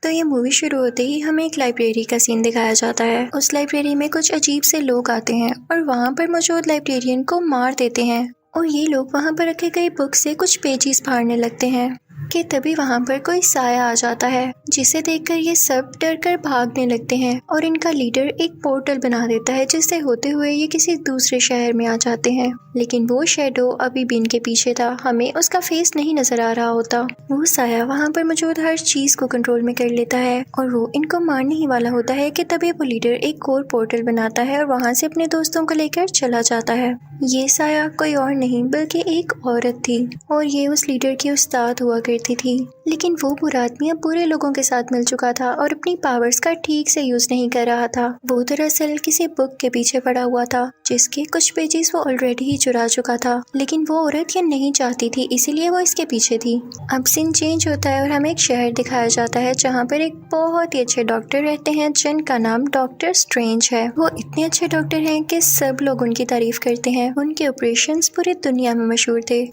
तो ये मूवी शुरू होते ही हमें एक लाइब्रेरी का सीन दिखाया जाता है। उस लाइब्रेरी में कुछ अजीब से लोग आते हैं और वहाँ पर मौजूद लाइब्रेरियन को मार देते हैं और ये लोग वहाँ पर रखे गए बुक से कुछ पेजेस फाड़ने लगते हैं कि तभी वहाँ पर कोई साया आ जाता है, जिसे देखकर ये सब डर कर भागने लगते हैं और इनका लीडर एक पोर्टल बना देता है, जिससे होते हुए ये किसी दूसरे शहर में आ जाते हैं। लेकिन वो शैडो अभी भी इनके पीछे था, हमें उसका फेस नहीं नजर आ रहा होता। वो साया वहाँ पर मौजूद हर चीज को कंट्रोल में कर लेता है और वो इनको मारने ही वाला होता है कि तभी वो लीडर एक और पोर्टल बनाता है और वहाँ से अपने दोस्तों को लेकर चला जाता है। ये साया कोई और नहीं बल्कि एक औरत थी और ये उस लीडर की उस्ताद हुआ करती थी। लेकिन वो बुरा आदमी अब बुरे लोगों के साथ मिल चुका था और अपनी पावर्स का ठीक से यूज नहीं कर रहा था। वो दरअसल किसी बुक के पीछे पड़ा हुआ था जिसके कुछ पेजेस वो ऑलरेडी ही चुरा चुका था, लेकिन वो औरत ये नहीं चाहती थी, इसीलिए वो इसके पीछे थी। अब सीन चेंज होता है और हमें एक शहर दिखाया जाता है जहाँ पर एक बहुत ही अच्छे डॉक्टर रहते हैं जिनका नाम डॉक्टर स्ट्रेंज है। वो इतने अच्छे डॉक्टर हैं कि सब लोग उनकी तारीफ करते हैं। उनके ऑपरेशंस पूरी दुनिया में मशहूर थे,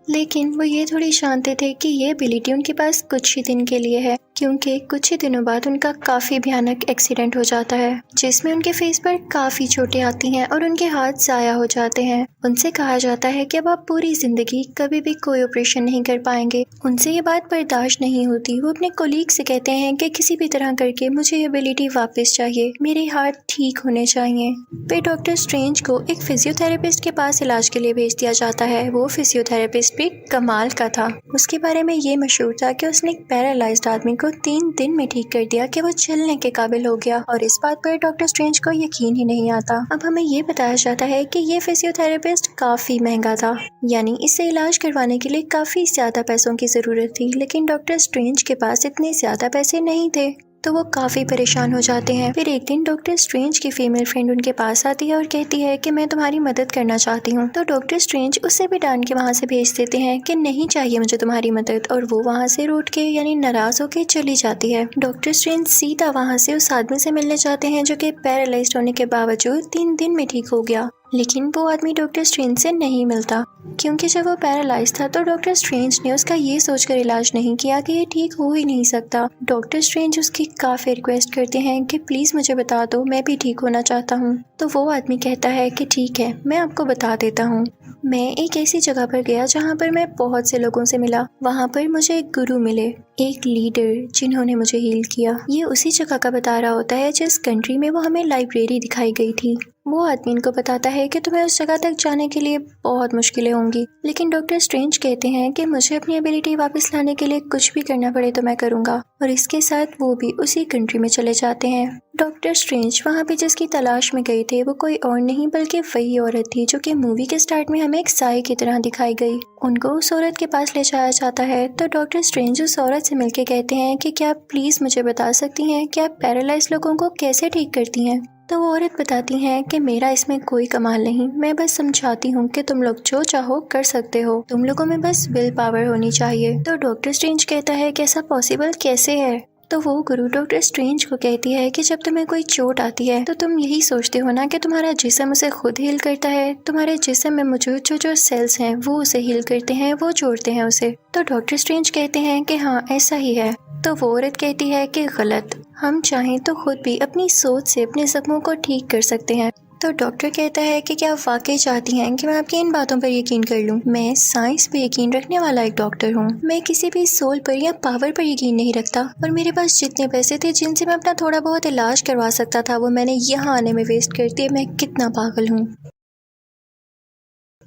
लेकिन वो ये थोड़ी जानते थे कि ये एबिलिटी उनके पास कुछ ही दिन के लिए है, क्योंकि कुछ ही दिनों बाद उनका काफ़ी भयानक एक्सीडेंट हो जाता है जिसमें उनके फेस पर काफ़ी चोटें आती हैं और उनके हाथ ज़ाया हो जाते हैं। उनसे कहा जाता है कि अब आप पूरी ज़िंदगी कभी भी कोई ऑपरेशन नहीं कर पाएंगे। उनसे ये बात बर्दाश्त नहीं होती। वो अपने कोलीग से कहते हैं कि किसी भी तरह करके मुझे ये एबिलिटी वापस चाहिए, मेरे हाथ ठीक होने चाहिए। फिर डॉक्टर स्ट्रेंज को एक फिजियोथेरेपिस्ट के पास इलाज के लिए भेज दिया जाता है। वो फिजियोथेरेपिस्ट भी कमाल का था। उसके बारे में ये मशहूर था कि उसने एक पैरालाइज्ड आदमी को 3 दिन में ठीक कर दिया कि वो चलने के काबिल हो गया और इस बात पर डॉक्टर स्ट्रेंज को यकीन ही नहीं आता। अब हमें ये बताया जाता है कि ये फिजियोथेरेपिस्ट काफी महंगा था, यानी इससे इलाज करवाने के लिए काफी ज्यादा पैसों की जरूरत थी, लेकिन डॉक्टर स्ट्रेंज के पास इतने ज्यादा पैसे नहीं थे, तो वो काफ़ी परेशान हो जाते हैं। फिर एक दिन डॉक्टर स्ट्रेंज की फीमेल फ्रेंड उनके पास आती है और कहती है कि मैं तुम्हारी मदद करना चाहती हूँ। तो डॉक्टर स्ट्रेंज उससे भी डांट के वहाँ से भेज देते हैं कि नहीं चाहिए मुझे तुम्हारी मदद, और वो वहाँ से रूठ के यानी नाराज होकर चली जाती है। डॉक्टर स्ट्रेंज सीधा वहाँ से उस आदमी से मिलने जाते हैं जो कि पैरालाइज्ड होने के बावजूद 3 दिन में ठीक हो गया, लेकिन वो आदमी डॉक्टर स्ट्रेंज से नहीं मिलता, क्योंकि जब वो पैरालाइज था तो डॉक्टर स्ट्रेंज ने उसका ये सोचकर इलाज नहीं किया कि ये ठीक हो ही नहीं सकता। डॉक्टर स्ट्रेंज उसकी काफ़ी रिक्वेस्ट करते हैं कि प्लीज़ मुझे बता दो, मैं भी ठीक होना चाहता हूँ। तो वो आदमी कहता है कि ठीक है, मैं आपको बता देता हूँ। मैं एक ऐसी जगह पर गया जहाँ पर मैं बहुत से लोगों से मिला। वहाँ पर मुझे एक गुरु मिले, एक लीडर जिन्होंने मुझे हील किया। ये उसी जगह का बता रहा होता है जिस कंट्री में वो हमें लाइब्रेरी दिखाई गई थी। वो आदमी इनको बताता है कि तुम्हें उस जगह तक जाने के लिए बहुत मुश्किलें होंगी, लेकिन डॉक्टर स्ट्रेंज कहते हैं कि मुझे अपनी एबिलिटी वापस लाने के लिए कुछ भी करना पड़े तो मैं करूँगा, और इसके साथ वो भी उसी कंट्री में चले जाते हैं। डॉक्टर स्ट्रेंज वहाँ पे जिसकी तलाश में गए थे वो कोई और नहीं बल्कि वही औरत थी जो कि मूवी के स्टार्ट में हमें एक साई की तरह दिखाई गई। उनको उस औरत के पास ले जाया जाता है तो डॉक्टर स्ट्रेंज उस औरत से मिलके कहते हैं कि क्या आप प्लीज मुझे बता सकती हैं कि आप पैरालाइज लोगों को कैसे ठीक करती हैं। तो वो औरत बताती हैं कि मेरा इसमें कोई कमाल नहीं, मैं बस समझाती हूँ कि तुम लोग जो चाहो कर सकते हो, तुम लोगों में बस विल पावर होनी चाहिए। तो डॉक्टर स्ट्रेंज कहता है कि ऐसा पॉसिबल कैसे है। तो वो गुरु डॉक्टर स्ट्रेंज को कहती है कि जब तुम्हें कोई चोट आती है तो तुम यही सोचते हो ना कि तुम्हारा जिस्म उसे खुद हील करता है, तुम्हारे जिस्म में मौजूद जो सेल्स हैं वो उसे हील करते हैं, वो जोड़ते हैं उसे। तो डॉक्टर स्ट्रेंज कहते हैं कि हाँ ऐसा ही है। तो वो औरत कहती है कि गलत, हम चाहें तो खुद भी अपनी सोच से अपने जख्मों को ठीक कर सकते हैं। तो डॉक्टर कहता है कि क्या आप वाकई चाहती हैं कि मैं आपकी इन बातों पर यकीन कर लूं? मैं साइंस पे यकीन रखने वाला एक डॉक्टर हूं। मैं किसी भी सोल पर या पावर पर यकीन नहीं रखता, और मेरे पास जितने पैसे थे जिनसे मैं अपना थोड़ा बहुत इलाज करवा सकता था वो मैंने यहाँ आने में वेस्ट कर दिए। मैं कितना पागल हूँ।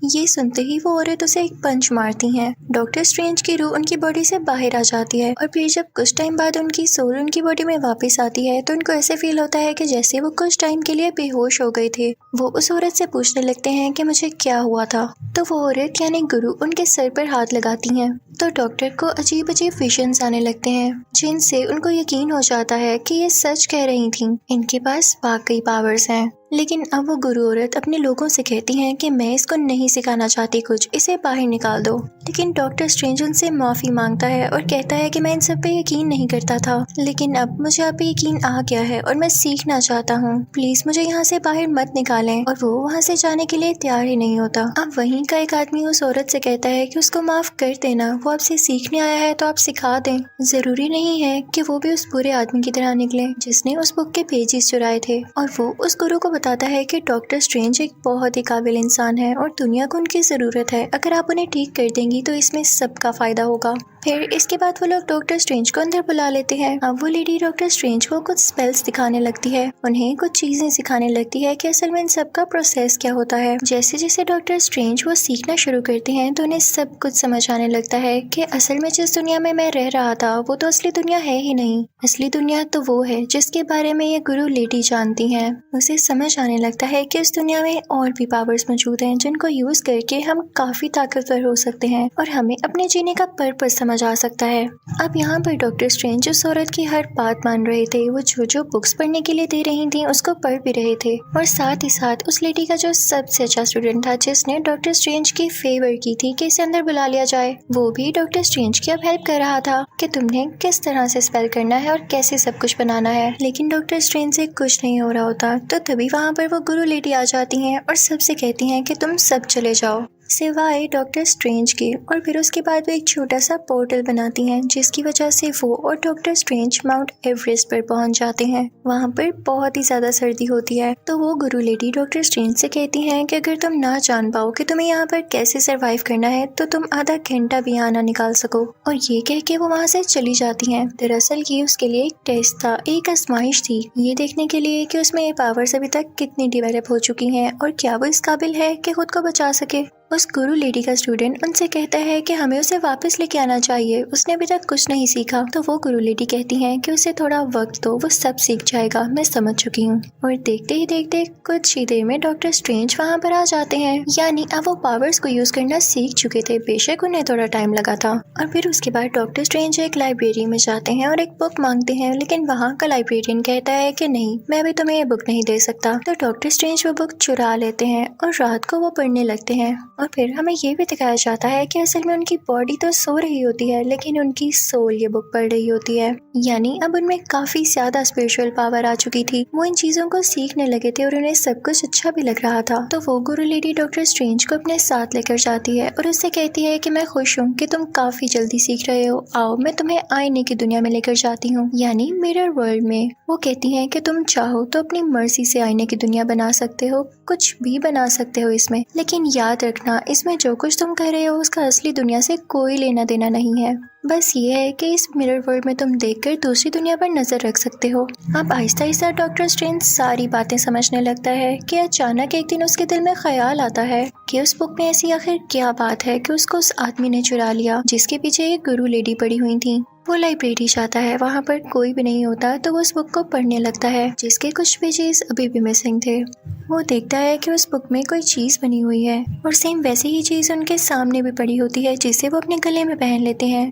ये सुनते ही वो औरत उसे एक पंच मारती हैं। डॉक्टर स्ट्रेंज की रूह उनकी बॉडी से बाहर आ जाती है और फिर जब कुछ टाइम बाद उनकी सोल उनकी बॉडी में वापस आती है तो उनको ऐसे फील होता है कि जैसे वो कुछ टाइम के लिए बेहोश हो गए थे। वो उस औरत से पूछने लगते हैं कि मुझे क्या हुआ था। तो वो औरत यानी गुरु उनके सर पर हाथ लगाती हैं। तो डॉक्टर को अजीब अजीब विजन्स आने लगते हैं जिनसे उनको यकीन हो जाता है कि ये सच कह रही थी, इनके पास वाकई पावर्स हैं। लेकिन अब वो गुरु औरत अपने लोगों से कहती हैं कि मैं इसको नहीं सिखाना चाहती कुछ, इसे बाहर निकाल दो। लेकिन डॉक्टर स्ट्रेंज उनसे माफी मांगता है और कहता है कि मैं इन सब पे यकीन नहीं करता था, लेकिन अब मुझे आप पे यकीन आ गया है और मैं सीखना चाहता हूँ। प्लीज मुझे यहाँ से बाहर मत निकालें। और वो वहाँ से जाने के लिए तैयार ही नहीं होता। अब वहीं का एक आदमी उस औरत से कहता है कि उसको माफ कर देना, वो आपसे सीखने आया है तो आप सिखा दें। जरूरी नहीं है कि वो भी उस बुरे आदमी की तरह निकले जिसने उस बुक के पेजेस चुराए थे। और वो उस गुरु को बताता है कि डॉक्टर स्ट्रेंज एक बहुत ही काबिल इंसान है और दुनिया को उनकी जरूरत है। अगर आप उन्हें ठीक कर देंगी तो इसमें सबका फायदा होगा। फिर इसके बाद वो लोग डॉक्टर स्ट्रेंज को अंदर बुला लेते हैं। अब वो लेडी डॉक्टर स्ट्रेंज को कुछ स्पेल्स दिखाने लगती है, उन्हें कुछ चीजें सिखाने लगती है कि असल में इन सब का प्रोसेस क्या होता है। जैसे जैसे डॉक्टर स्ट्रेंज वो सीखना शुरू करते हैं तो उन्हें सब कुछ समझ आने लगता है कि असल में जिस दुनिया में मैं रह रहा था वो तो असली दुनिया है ही नहीं। असली दुनिया तो वो है जिसके बारे में ये गुरु लेडी जानती है। उसे समझ आने लगता है कि उस दुनिया में और भी पावर्स मौजूद हैं जिनको यूज करके हम काफी ताकतवर हो सकते हैं और हमें अपने जीने का पर्पस समझ आ सकता है। अब यहाँ पर डॉक्टर स्ट्रेंज उस औरत की हर बात मान रहे थे। वो जो जो बुक्स पढ़ने के लिए दे रही थी उसको पढ़ भी रहे थे और साथ ही साथ उस लेडी का जो सबसे अच्छा स्टूडेंट था जिसने डॉक्टर स्ट्रेंज की फेवर की थी कि इसे अंदर बुला लिया जाए, वो भी डॉक्टर स्ट्रेंज की अब हेल्प कर रहा था कि तुमने किस तरह से स्पेल करना है और कैसे सब कुछ बनाना है। लेकिन डॉक्टर स्ट्रेंज से कुछ नहीं हो रहा होता। तो तभी वहाँ पर वो गुरु लेडी आ जाती हैं और सबसे कहती हैं कि तुम सब चले जाओ सिवाय डॉक्टर स्ट्रेंज के। और फिर उसके बाद वो एक छोटा सा पोर्टल बनाती हैं जिसकी वजह से वो और डॉक्टर स्ट्रेंज माउंट एवरेस्ट पर पहुंच जाते हैं। वहाँ पर बहुत ही ज्यादा सर्दी होती है तो वो गुरु लेडी डॉक्टर स्ट्रेंज से कहती हैं कि अगर तुम ना जान पाओ कि तुम्हें यहाँ पर कैसे सरवाइव करना है तो तुम आधा घंटा भी यहाँ ना निकाल सको। और ये कह के वो वहाँ से चली जाती हैं। दरअसल ये उसके लिए एक टेस्ट था, एक आजमाइश थी, ये देखने के लिए कि उसमें ये पावर्स अभी तक कितनी डेवलप हो चुकी हैं और क्या वो इस काबिल है कि खुद को बचा सके। उस गुरु लेडी का स्टूडेंट उनसे कहता है कि हमें उसे वापस लेके आना चाहिए, उसने अभी तक कुछ नहीं सीखा। तो वो गुरु लेडी कहती हैं कि उसे थोड़ा वक्त दो, वो सब सीख जाएगा, मैं समझ चुकी हूँ। और देखते ही देखते कुछ ही देर में डॉक्टर स्ट्रेंज वहाँ पर आ जाते हैं, यानी अब वो पावर्स को यूज करना सीख चुके थे, बेशक उन्हें थोड़ा टाइम लगा था। और फिर उसके बाद डॉक्टर स्ट्रेंज एक लाइब्रेरी में जाते हैं और एक बुक मांगते हैं, लेकिन वहाँ का लाइब्रेरियन कहता है कि नहीं, मैं अभी तुम्हें ये बुक नहीं दे सकता। तो डॉक्टर स्ट्रेंज वो बुक चुरा लेते हैं और रात को वो पढ़ने लगते हैं। और फिर हमें ये भी दिखाया जाता है कि असल में उनकी बॉडी तो सो रही होती है लेकिन उनकी सोल ये बुक पढ़ रही होती है, यानी अब उनमें काफी ज्यादा स्पिरिचुअल पावर आ चुकी थी। वो इन चीजों को सीखने लगे थे और उन्हें सब कुछ अच्छा भी लग रहा था। तो वो गुरु लेडी डॉक्टर स्ट्रेंज को अपने साथ लेकर जाती है और उससे कहती है कि मैं खुश हूँ कि तुम काफी जल्दी सीख रहे हो, आओ मैं तुम्हें आईने की दुनिया में लेकर जाती हूँ, यानी मिरर वर्ल्ड में। वो कहती है कि तुम चाहो तो अपनी मर्जी से आईने की दुनिया बना सकते हो, कुछ भी बना सकते हो इसमें, लेकिन याद रखना इसमें जो कुछ तुम कर रहे हो उसका असली दुनिया से कोई लेना देना नहीं है। बस ये है कि इस मिरर वर्ल्ड में तुम देखकर दूसरी दुनिया पर नजर रख सकते हो। अब आहिस्ता आहिस्ता डॉक्टर स्ट्रेंज सारी बातें समझने लगता है कि अचानक एक दिन उसके दिल में ख्याल आता है कि उस बुक में ऐसी आखिर क्या बात है कि उसको उस आदमी ने चुरा लिया जिसके पीछे एक गुरु लेडी पड़ी हुई थी। वो लाइब्रेरी जाता है, वहाँ पर कोई भी नहीं होता तो वो उस बुक को पढ़ने लगता है जिसके कुछ पेजेस अभी भी मिसिंग थे। वो देखता है कि उस बुक में कोई चीज बनी हुई है और सेम वैसी ही चीज उनके सामने भी पड़ी होती है जिसे वो अपने गले में पहन लेते हैं।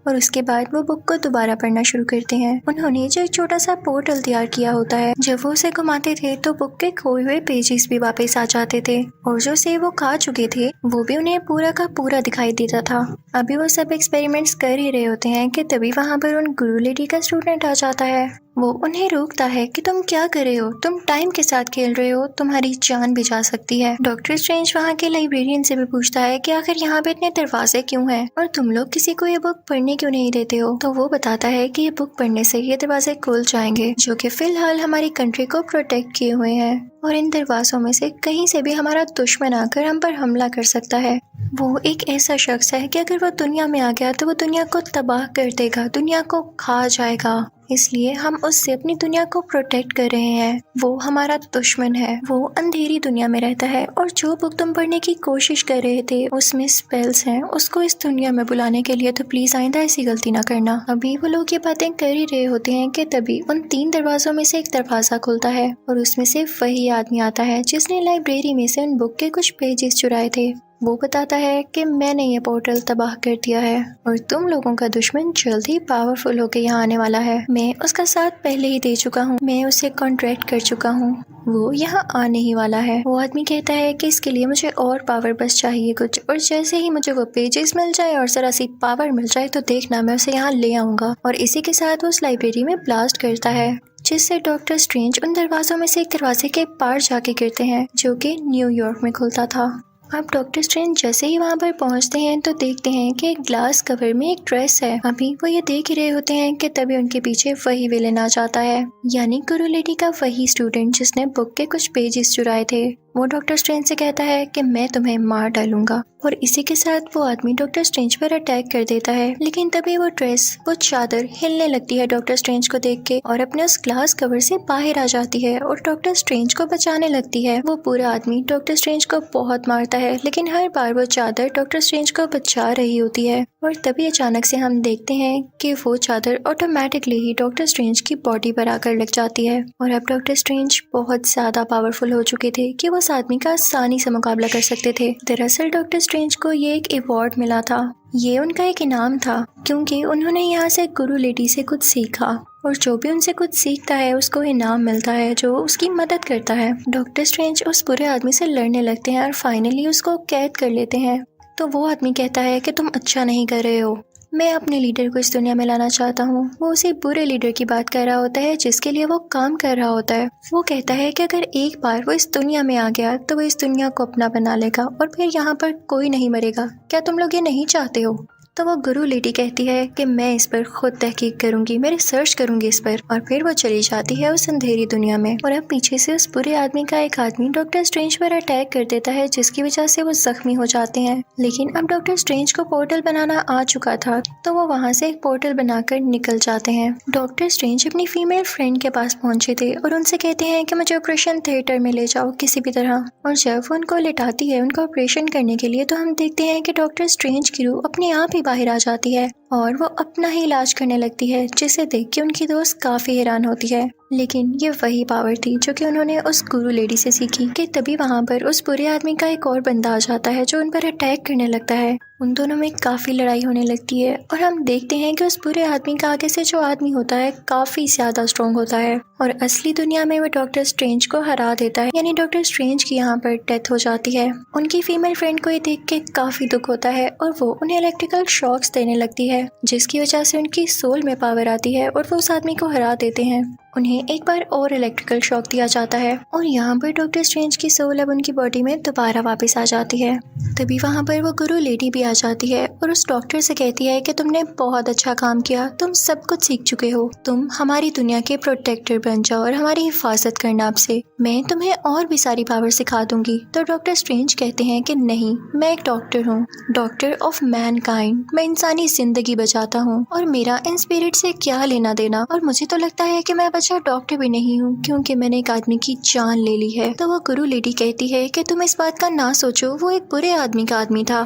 और उसके बाद वो बुक को दोबारा पढ़ना शुरू करते हैं। उन्होंने जो एक छोटा सा पोर्टल तैयार किया होता है, जब वो उसे घुमाते थे तो बुक के खोए हुए पेजेस भी वापस आ जाते थे और जो से वो खा चुके थे वो भी उन्हें पूरा का पूरा दिखाई देता था। अभी वो सब एक्सपेरिमेंट्स कर ही रहे होते हैं कि तभी वहाँ पर उन गुरु लेडी का स्टूडेंट आ जाता है। वो उन्हें रोकता है कि तुम क्या कर रहे हो, तुम टाइम के साथ खेल रहे हो, तुम्हारी जान भी जा सकती है। डॉक्टर स्ट्रेंज वहाँ के लाइब्रेरियन से भी पूछता है कि आखिर यहाँ पे इतने दरवाजे क्यों हैं और तुम लोग किसी को ये बुक पढ़ने क्यों नहीं देते हो। तो वो बताता है कि ये बुक पढ़ने से ये दरवाजे खुल जाएंगे जो कि फिलहाल हमारी कंट्री को प्रोटेक्ट किए हुए हैं और इन दरवाजों में से कहीं से भी हमारा दुश्मन आकर हम पर हमला कर सकता है। वो एक ऐसा शख्स है कि अगर वो दुनिया में आ गया तो वो दुनिया को तबाह कर देगा, दुनिया को खा जाएगा, इसलिए हम उससे अपनी दुनिया को प्रोटेक्ट कर रहे हैं। वो हमारा दुश्मन है, वो अंधेरी दुनिया में रहता है और जो बुक तुम पढ़ने की कोशिश कर रहे थे उसमें स्पेल्स हैं, उसको इस दुनिया में बुलाने के लिए, तो प्लीज आइंदा ऐसी गलती ना करना। अभी वो लोग ये बातें कर ही रहे होते हैं कि तभी उन 3 दरवाजों में से एक दरवाजा खुलता है और उसमें से वही आदमी आता है जिसने लाइब्रेरी में से उन बुक के कुछ पेजेस चुराए थे। वो बताता है कि मैंने ये पोर्टल तबाह कर दिया है और तुम लोगों का दुश्मन जल्द ही पावरफुल होकर यहाँ आने वाला है। मैं उसका साथ पहले ही दे चुका हूँ, मैं उसे कॉन्ट्रैक्ट कर चुका हूँ, वो यहाँ आने ही वाला है। वो आदमी कहता है कि इसके लिए मुझे और पावर बस चाहिए कुछ, और जैसे ही मुझे वो पेजेस मिल जाए और जरा सी पावर मिल जाए तो देखना मैं उसे यहाँ ले आऊंगा। और इसी के साथ वो उस लाइब्रेरी में ब्लास्ट करता है, जिससे डॉक्टर स्ट्रेंज उन दरवाजों में से एक दरवाजे के पार जाके गिरते हैं जो कि न्यूयॉर्क में खुलता था। अब डॉक्टर स्ट्रेंज जैसे ही वहाँ पर पहुँचते हैं तो देखते हैं कि एक ग्लास कवर में एक ड्रेस है। अभी वो ये देख ही रहे होते हैं कि तभी उनके पीछे वही विलेन आ जाता है, यानी गुरु लेडी का वही स्टूडेंट जिसने बुक के कुछ पेजेस चुराए थे। वो डॉक्टर स्ट्रेंज से कहता है कि मैं तुम्हें मार डालूंगा, और इसी के साथ वो आदमी डॉक्टर स्ट्रेंज पर अटैक कर देता है। लेकिन तभी वो ड्रेस, वो चादर हिलने लगती है डॉक्टर स्ट्रेंज को देख के, और अपने उस ग्लास कवर से बाहर आ जाती है और डॉक्टर स्ट्रेंज को बचाने लगती है। वो पूरा आदमी डॉक्टर स्ट्रेंज को बहुत मारता है, लेकिन हर बार वो चादर डॉक्टर स्ट्रेंज को बचा रही होती है। और तभी अचानक से हम देखते हैं कि वो चादर ऑटोमेटिकली ही डॉक्टर स्ट्रेंज की बॉडी पर आकर लग जाती है। और अब डॉक्टर स्ट्रेंज बहुत ज्यादा पावरफुल हो चुके थे कि वो उस आदमी का आसानी से मुकाबला कर सकते थे। दरअसल डॉक्टर स्ट्रेंज को ये एक अवार्ड मिला था, ये उनका एक इनाम था, क्योंकि उन्होंने यहाँ से गुरु लेडी से कुछ सीखा, और जो भी उनसे कुछ सीखता है उसको इनाम मिलता है जो उसकी मदद करता है। डॉक्टर स्ट्रेंज उस बुरे आदमी से लड़ने लगते हैं और फाइनली उसको कैद कर लेते हैं। तो वो आदमी कहता है कि तुम अच्छा नहीं कर रहे हो, मैं अपने लीडर को इस दुनिया में लाना चाहता हूँ। वो उसी बुरे लीडर की बात कर रहा होता है जिसके लिए वो काम कर रहा होता है। वो कहता है कि अगर एक बार वो इस दुनिया में आ गया तो वो इस दुनिया को अपना बना लेगा और फिर यहाँ पर कोई नहीं मरेगा। क्या तुम लोग ये नहीं चाहते हो? तो वो गुरु लेडी कहती है कि मैं इस पर खुद तहकीक करूंगी, मैं रिसर्च करूंगी इस पर, और फिर वो चली जाती है उस अंधेरी दुनिया में। और अब पीछे से उस बुरे आदमी का एक आदमी डॉक्टर स्ट्रेंज पर अटैक कर देता है, जिसकी वजह से वो जख्मी हो जाते हैं। लेकिन अब डॉक्टर स्ट्रेंज को पोर्टल बनाना आ चुका था, तो वो वहाँ से एक पोर्टल बनाकर निकल जाते हैं। डॉक्टर स्ट्रेंज अपनी फीमेल फ्रेंड के पास पहुंचे थे और उनसे कहते हैं कि मुझे ऑपरेशन थिएटर में ले जाओ किसी भी तरह। और जब वो उनको लिटाती है उनका ऑपरेशन करने के लिए, तो हम देखते हैं कि डॉक्टर स्ट्रेंज की रूह अपने आप ही बाहर आ जाती है और वो अपना ही इलाज करने लगती है, जिसे देख के उनकी दोस्त काफी हैरान होती है। लेकिन ये वही पावर थी जो कि उन्होंने उस गुरु लेडी से सीखी। कि तभी वहाँ पर उस बुरे आदमी का एक और बंदा आ जाता है जो उन पर अटैक करने लगता है। उन दोनों में काफी लड़ाई होने लगती है और हम देखते हैं कि उस बुरे आदमी का आगे से जो आदमी होता है काफी ज्यादा स्ट्रॉन्ग होता है और असली दुनिया में वो डॉक्टर स्ट्रेंज को हरा देता है, यानी डॉक्टर स्ट्रेंज की यहाँ पर डेथ हो जाती है। उनकी फीमेल फ्रेंड को ये देख के काफी दुख होता है और वो उन्हें इलेक्ट्रिकल शॉक्स देने लगती है, जिसकी वजह से उनकी सोल में पावर आती है और वो उस आदमी को हरा देते हैं। उन्हें एक बार और इलेक्ट्रिकल शॉक दिया जाता है और यहाँ पर डॉक्टर स्ट्रेंज की सोल अब उनकी बॉडी में दोबारा वापस आ जाती है। तभी वहाँ पर वो गुरु लेडी भी आ जाती है और उस डॉक्टर से कहती है कि तुमने बहुत अच्छा काम किया, तुम सब कुछ सीख चुके हो, तुम हमारी दुनिया के प्रोटेक्टर बन जाओ और हमारी हिफाजत करना। आपसे मैं तुम्हें और भी सारी पावर सिखा दूंगी। तो डॉक्टर स्ट्रेंज कहते हैं कि नहीं, मैं एक डॉक्टर हूँ, डॉक्टर ऑफ मैनकाइंड, मैं इंसानी जिंदगी बचाता हूँ और मेरा इन स्पिरिट से क्या लेना देना। और मुझे तो लगता है कि मैं अच्छा डॉक्टर भी नहीं हूँ क्योंकि मैंने एक आदमी की जान ले ली है। तो वो गुरु लेडी कहती है कि तुम इस बात का ना सोचो, वो एक बुरे आदमी का आदमी था।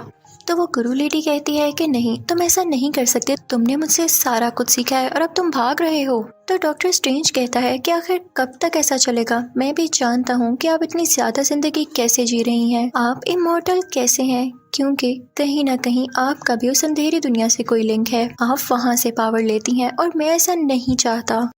तो वो गुरु लेडी कहती है कि नहीं, तुम ऐसा नहीं कर सकते, तुमने मुझसे सारा कुछ सीखा है और अब तुम भाग रहे हो। तो डॉक्टर स्ट्रेंज कहता है कि आखिर कब तक ऐसा चलेगा, मैं भी जानता हूँ कि आप इतनी ज्यादा जिंदगी कैसे जी रही हैं, आप इमॉर्टल कैसे हैं, क्योंकि कहीं ना कहीं आपका भी उस अंधेरी दुनिया से कोई लिंक है, आप वहाँ से पावर लेती हैं और मैं ऐसा नहीं चाहता।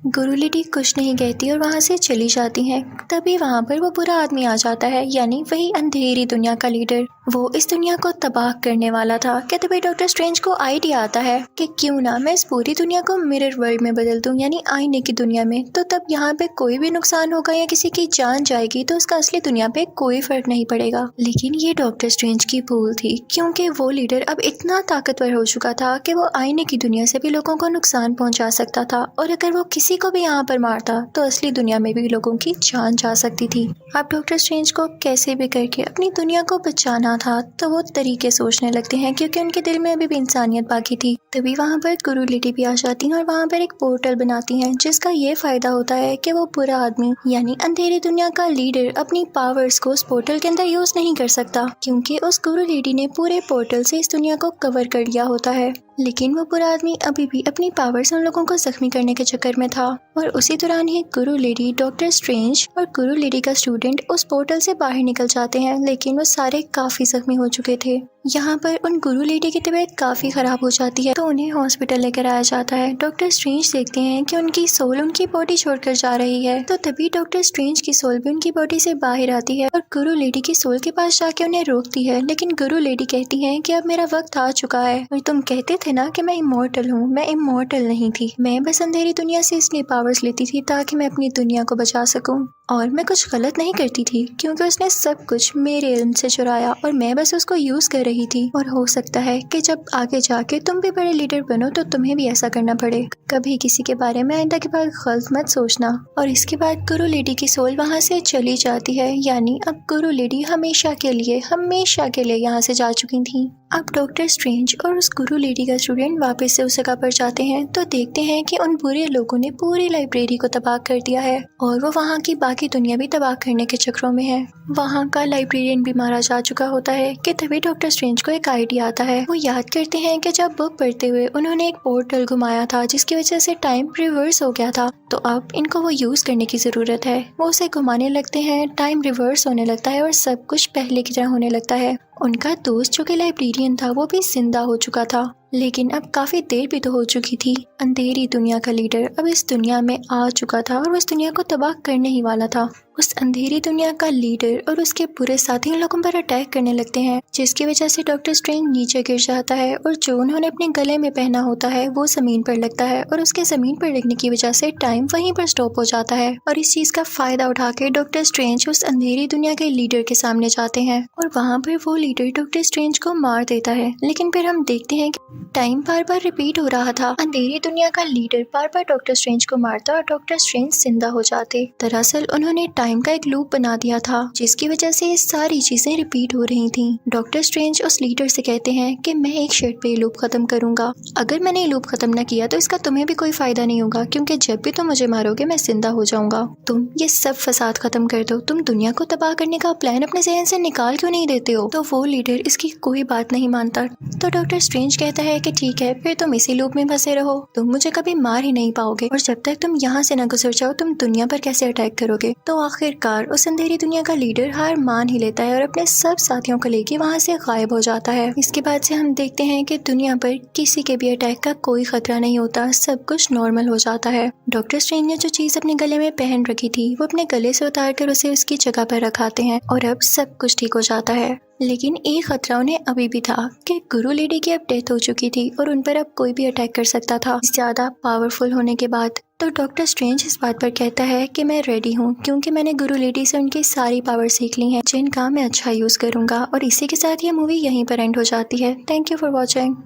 गुरु लेडी कुछ नहीं कहती और वहाँ से चली जाती हैं। तभी वहाँ पर वो बुरा आदमी आ जाता है, यानी वही अंधेरी दुनिया का लीडर, वो इस दुनिया को तबाह करने वाला था। कि तभी डॉक्टर स्ट्रेंज को आइडिया आता है कि क्यों ना मैं इस पूरी दुनिया को मिरर वर्ल्ड में बदल दूं, यानी आईने की दुनिया में। तो तब यहाँ पे कोई भी नुकसान होगा या किसी की जान जाएगी तो उसका असली दुनिया पे कोई फर्क नहीं पड़ेगा। लेकिन ये डॉक्टर स्ट्रेंज की भूल थी, क्योंकि वो लीडर अब इतना ताकतवर हो चुका था कि वो आईने की दुनिया से भी लोगों को नुकसान पहुंचा सकता था, और अगर वो किसी को भी यहाँ पर मारता तो असली दुनिया में भी लोगों की जान जा सकती थी। अब डॉक्टर स्ट्रेंज को कैसे भी करके अपनी दुनिया को बचाना था, तो वो तरीके सोचने लगते हैं, क्योंकि उनके दिल में अभी भी इंसानियत बाकी थी। तभी वहाँ पर गुरु लेडी भी आ जाती हैं और वहाँ पर एक पोर्टल बनाती हैं, जिसका ये फायदा होता है कि वो बुरा आदमी यानी अंधेरी दुनिया का लीडर अपनी पावर्स को उस पोर्टल के अंदर यूज नहीं कर सकता, क्योंकि उस गुरु लेडी ने पूरे पोर्टल से इस दुनिया को कवर कर लिया होता है। लेकिन वो बुरा आदमी अभी भी अपनी पावर्स उन लोगों को जख्मी करने के चक्कर में था था। और उसी दौरान ही गुरु लेडी, डॉक्टर स्ट्रेंज और गुरु लेडी का स्टूडेंट उस पोर्टल से बाहर निकल जाते हैं, लेकिन वो सारे काफी जख्मी हो चुके थे। यहाँ पर उन गुरु लेडी की तबीयत काफी खराब हो जाती है, तो उन्हें हॉस्पिटल लेकर आया जाता है। डॉक्टर स्ट्रेंज देखते हैं कि उनकी सोल उनकी बॉडी छोड़कर जा रही है, तो तभी डॉक्टर स्ट्रेंज की सोल भी उनकी बॉडी से बाहर आती है और गुरु लेडी की सोल के पास जाके उन्हें रोकती है। लेकिन गुरु लेडी कहती है कि अब मेरा वक्त आ चुका है और तुम कहते थे ना कि मैं इमॉर्टल हूँ, मैं इमॉर्टल नहीं थी। मैं बस अंधेरी दुनिया से इसलिए पावर्स लेती थी ताकि मैं अपनी दुनिया को बचा सकूं, और मैं कुछ गलत नहीं करती थी क्योंकि उसने सब कुछ मेरे इल्म से चुराया और मैं बस उसको यूज कर रही थी। और हो सकता है कि जब आगे जाके तुम भी बड़े लीडर बनो तो तुम्हें भी ऐसा करना पड़े। कभी किसी के बारे में आइंदा के बाद गलत मत सोचना। और इसके बाद गुरु लेडी की सोल वहाँ से चली जाती है, यानी अब गुरु लेडी हमेशा के लिए यहाँ से जा चुकी थी। अब डॉक्टर स्ट्रेंज और उस गुरु लेडी का स्टूडेंट वापस से उस जगह पर जाते हैं, तो देखते हैं कि उन बुरे लोगों ने पूरी लाइब्रेरी को तबाह कर दिया है और वो वहाँ की बाकी दुनिया भी तबाह करने के चक्रों में है। वहाँ का लाइब्रेरियन भी मारा जा चुका होता है कि तभी डॉक्टर स्ट्रेंज को एक आइडिया आता है। वो याद करते हैं कि जब बुक पढ़ते हुए उन्होंने एक पोर्टल घुमाया था जिसकी वजह से टाइम रिवर्स हो गया था, तो अब इनको वो यूज करने की जरूरत है। वो उसे घुमाने लगते हैं, टाइम रिवर्स होने लगता है और सब कुछ पहले की तरह होने लगता है। उनका दोस्त जो कि लाइब्रेरियन था वो भी जिंदा हो चुका था, लेकिन अब काफी देर भी तो हो चुकी थी। अंधेरी दुनिया का लीडर अब इस दुनिया में आ चुका था और उस दुनिया को तबाह करने ही वाला था। उस अंधेरी दुनिया का लीडर और उसके पूरे साथी उन लोगों पर अटैक करने लगते हैं, जिसकी वजह से डॉक्टर स्ट्रेंज नीचे गिर जाता है और जो उन्होंने अपने गले में पहना होता है वो जमीन पर लगता है और उसके जमीन पर लगने की वजह से टाइम वहीं पर स्टॉप हो जाता है। और इस चीज का फायदा उठा के डॉक्टर स्ट्रेंज उस अंधेरी दुनिया के लीडर के सामने जाते हैं और वहाँ पर वो लीडर डॉक्टर स्ट्रेंज को मार देता है। लेकिन फिर हम देखते हैं कि टाइम बार बार रिपीट हो रहा था। अंधेरी दुनिया का लीडर बार बार डॉक्टर स्ट्रेंज को मारता और डॉक्टर स्ट्रेंज जिंदा हो जाते। दरअसल उन्होंने टाइम का एक लूप बना दिया था जिसकी वजह से ये सारी चीजें रिपीट हो रही थी। डॉक्टर स्ट्रेंज उस लीडर से कहते हैं कि मैं एक शर्त पे ये लूप खत्म करूंगा, अगर मैंने ये लूप खत्म न किया तो इसका तुम्हें भी कोई फायदा नहीं होगा, क्योंकि जब भी तुम मुझे मारोगे मैं जिंदा हो जाऊंगा। तुम ये सब फसाद खत्म कर दो, तुम दुनिया को तबाह करने का प्लान अपने जहन से निकाल क्यों नहीं देते हो। तो वो लीडर इसकी कोई बात नहीं मानता, तो डॉक्टर स्ट्रेंज कहता है कि ठीक है, फिर तुम इसी लूप में फंसे रहो, तुम मुझे कभी मार ही नहीं पाओगे और जब तक तुम यहाँ से न गुजर जाओ तुम दुनिया पर कैसे अटैक करोगे। तो आखिरकार उस अंधेरी दुनिया का लीडर हार मान ही लेता है और अपने सब साथियों को लेके वहाँ से गायब हो जाता है। इसके बाद से हम देखते हैं कि दुनिया पर किसी के भी अटैक का कोई खतरा नहीं होता, सब कुछ नॉर्मल हो जाता है। डॉक्टर स्ट्रेंज ने जो चीज अपने गले में पहन रखी थी वो अपने गले से उतार कर उसे उसकी जगह पर रखाते हैं और अब सब कुछ ठीक हो जाता है। लेकिन एक खतरा उन्हें अभी भी था कि गुरु लेडी की अब डेथ हो चुकी थी और उन पर अब कोई भी अटैक कर सकता था ज्यादा पावरफुल होने के बाद। तो डॉक्टर स्ट्रेंज इस बात पर कहता है कि मैं रेडी हूँ, क्योंकि मैंने गुरु लेडी से उनकी सारी पावर सीख ली हैं जिनका मैं अच्छा यूज करूंगा। और इसी के साथ ये मूवी यहीं पर एंड हो जाती है। Thank you for watching.